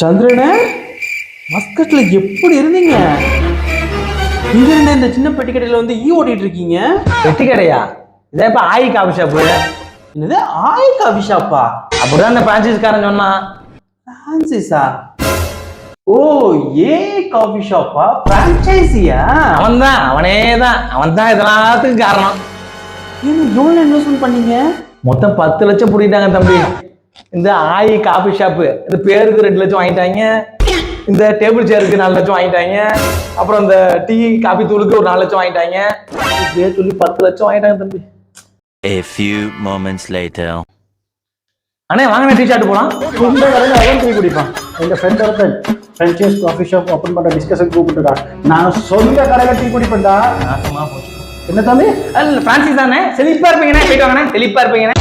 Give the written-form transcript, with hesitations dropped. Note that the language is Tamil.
சந்திரனே, மஸ்கட்ல எப்படி இருந்தீங்க? இங்க இருந்த இந்த சின்ன பெட்டி கடையில வந்து ஓட்டிட்டு இருக்கீங்க. பெட்டி கடையா? இதே இப்ப ஆயி காபி ஷாப்பு. என்னது ஆய் காபி ஷாப்பா? அப்படிதான் அந்த பிரான்சிஸ்காரன் சொன்னான். பிரான்சிஸா? ஓ, ஏ காபி ஷாப்பா? பிரான்சைசியா? அவன் தான் இதெல்லாத்துக்கும் காரணம். ஏன்னா எவ்வளவு இன்வெஸ்ட்மெண்ட் பண்ணீங்க? மொத்தம் 10 லட்சம் புடிட்டாங்க தம்பி. இந்த ஆயி காபி ஷாப்பு இந்த பேருக்கு 2 லட்சம் வாங்கிட்டாங்க. இந்த டேபிள் சேருக்கு 4 லட்சம் வாங்கிட்டாங்க. அப்புறம் இந்த டீ காபி தூளுக்கு ஒரு 4 லட்சம் வாங்கிட்டாங்க. இப்படியே சொல்லி 10 லட்சம் வாங்கிட்டாங்க தம்பி. A few moments later. அண்ணே வாங்க டீ ஷாட் போலாம். இந்த கடையில் அவன் டீ குடிப்பான். எங்க ஃப்ரெண்ட் ஒருத்தன் ஃப்ரெஞ்சைஸ் காஃபி ஷாப் ஓப்பன் பண்ண டிஸ்கஷன் கூப்பிட்டுருக்கான். நான் சொந்த கடையில டீ குடிப்பேன்டா. நாசமா போச்சு. என்ன தம்பி? அல்ல பிரான்சிஸ் தானே, செழிப்பா இருப்பீங்கண்ணே, போயிட்டு வாங்கண்ணே, செழிப்பா இருப்பீங்கண்ணே.